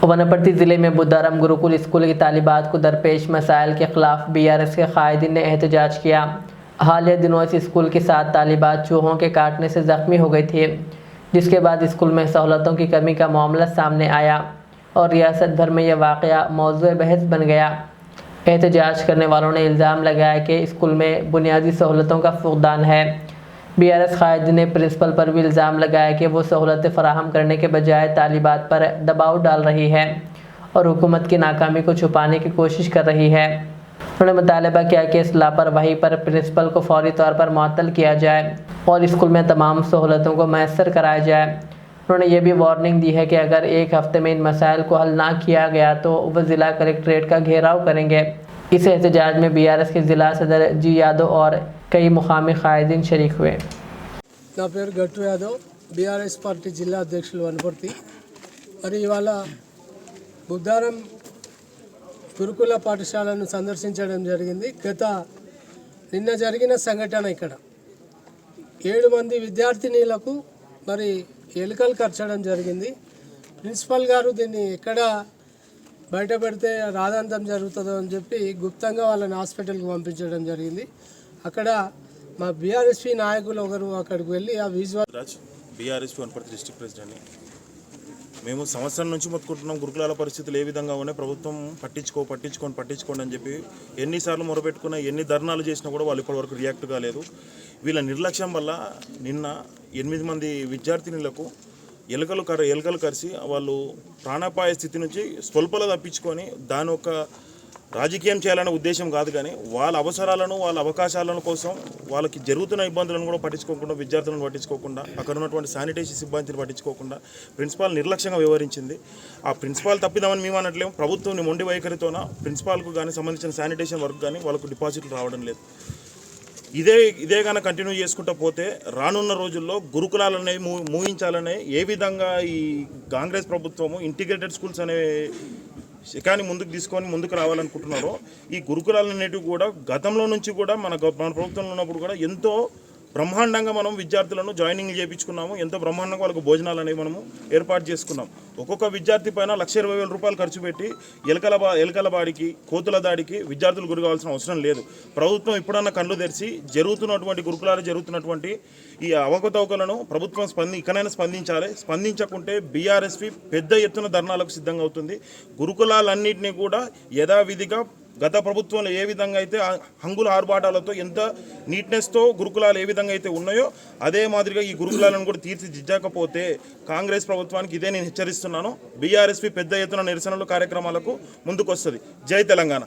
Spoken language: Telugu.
वनपर्ती जिले में बुद्धाराम गुरुकुल स्कूल की तालिबात को दरपेश मसाइल के खिलाफ बीआरएस के कायदीन ने एहतजाज किया। हालिया दिनों इस स्कूल की 7 तालिबात चूहों के काटने से जख्मी हो गई थी, जिसके बाद स्कूल में सहूलतों की कमी का मामला सामने आया और रियासत भर में यह वाक़या मौज़ूए बहस बन गया। एहतजाज करने वालों ने इल्ज़ाम लगाया कि स्कूल में बुनियादी सहूलतों का फुकदान है। बीआरएस कायदीन ने प्रिंसिपल पर भी इल्ज़ाम लगाया कि वो सहूलतें फराहम करने के बजाय तालिबात पर दबाव डाल रही है और हुकूमत की नाकामी को छुपाने की कोशिश कर रही है। उन्होंने मुतालबा किया कि इस लापरवाही पर प्रिंसिपल को फौरी तौर पर मुअत्तल किया जाए और स्कूल में तमाम सहूलतों को मैसर कराया जाए। उन्होंने ये भी वार्निंग दी है कि अगर एक हफ्ते में इन मसाइल को हल ना किया गया तो वह ज़िला कलेक्ट्रेट का घेराव करेंगे। इस एहतजाज में बीआरएस के ज़िला सदर जी यादव और कई मुकामी कायदीन शरीक हुए। నా పేరు గట్టు యాదవ్, బీఆర్ఎస్ పార్టీ జిల్లా అధ్యక్షులు వనపర్తి. మరి ఇవాళ బుద్ధారం గురుకుల పాఠశాలను సందర్శించడం జరిగింది. నిన్న జరిగిన సంఘటన ఇక్కడ 7 మంది విద్యార్థినీలకు మరి ఎలుకలు కర్చడం జరిగింది. ప్రిన్సిపల్ గారు దీన్ని ఎక్కడ బయట పెడితే రాదాంతం జరుగుతుందో అని చెప్పి గుప్తంగా వాళ్ళని హాస్పిటల్కి పంపించడం జరిగింది. అక్కడ మా బీఆర్ఎస్పీ నాయకులు ఒకరు అక్కడికి వెళ్ళి ఆ విజువల్ బీఆర్ఎస్పీ వనపర్తి డిస్ట్రిక్ట్ ప్రెసిడెంట్ని మేము సంవత్సరం నుంచి మొత్తుకుంటున్నాం. గురుకులాల పరిస్థితులు ఏ విధంగా ఉన్నాయి, ప్రభుత్వం పట్టించుకోండి అని చెప్పి ఎన్నిసార్లు మొరపెట్టుకున్నా, ఎన్ని ధర్నాలు చేసినా కూడా వాళ్ళు ఇప్పటివరకు రియాక్ట్ కాలేదు. వీళ్ళ నిర్లక్ష్యం వల్ల నిన్న 8 మంది విద్యార్థినులకు ఎలుకలు కరిసి వాళ్ళు ప్రాణాపాయ స్థితి నుంచి స్వల్పలో తప్పించుకొని దాని ఒక రాజకీయం చేయాలనే ఉద్దేశం కాదు, కానీ వాళ్ళ అవసరాలను వాళ్ళ అవకాశాలను కోసం వాళ్ళకి జరుగుతున్న ఇబ్బందులను కూడా పట్టించుకోకుండా, విద్యార్థులను పట్టించుకోకుండా, అక్కడ ఉన్నటువంటి శానిటేషన్ సిబ్బందిని పట్టించుకోకుండా ప్రిన్సిపాల్ నిర్లక్ష్యంగా వ్యవహరించింది. ఆ ప్రిన్సిపాల్ తప్పిదామని మేము అనట్లేము. ప్రభుత్వం మొండి వైఖరితోన ప్రిన్సిపాల్కు కానీ సంబంధించిన శానిటేషన్ వర్క్ కానీ వాళ్ళకు డిపాజిట్లు రావడం లేదు. ఇదే కానీ కంటిన్యూ చేసుకుంటూ పోతే రానున్న రోజుల్లో గురుకులాలనే మూయించాలనే ఏ విధంగా ఈ కాంగ్రెస్ ప్రభుత్వము ఇంటిగ్రేటెడ్ స్కూల్స్ అనే శకాన్ని ముందుకు రావాలనుకుంటున్నారో, ఈ గురుకులాలన్నిటివి కూడా గతంలో నుంచి కూడా మన ప్రభుత్వంలో ఉన్నప్పుడు కూడా ఎంతో బ్రహ్మాండంగా మనం విద్యార్థులను జాయినింగ్ చేయించుకున్నాము. ఎంతో బ్రహ్మాండంగా వాళ్ళకు భోజనాలు అనేవి మనము ఏర్పాటు చేసుకున్నాం. ఒక్కొక్క విద్యార్థి పైన 1,20,000 రూపాయలు ఖర్చు పెట్టి ఎలుకల బాడికి, కోతుల దాడికి విద్యార్థులు గురి కావాల్సిన అవసరం లేదు. ప్రభుత్వం ఇప్పుడన్నా కళ్ళు తెరిచి జరుగుతున్నటువంటి ఈ అవకతవకలను ప్రభుత్వం ఇకనైనా స్పందించాలి. స్పందించకుంటే బీఆర్ఎస్పీ పెద్ద ఎత్తున ధర్నాలకు సిద్ధంగా అవుతుంది. గురుకులాలన్నింటినీ కూడా యథావిధిగా గత ప్రభుత్వంలో ఏ విధంగా అయితే హంగుల ఆర్భాటాలతో ఎంత నీట్నెస్తో గురుకులాలు ఏ విధంగా అయితే ఉన్నాయో అదే మాదిరిగా ఈ గురుకులాలను కూడా తీర్చిదిద్దకపోతే కాంగ్రెస్ ప్రభుత్వానికి ఇదే నేను హెచ్చరిస్తున్నాను. బీఆర్ఎస్పీ పెద్ద ఎత్తున నిరసనలు కార్యక్రమాలకు ముందుకు వస్తుంది. జై తెలంగాణ.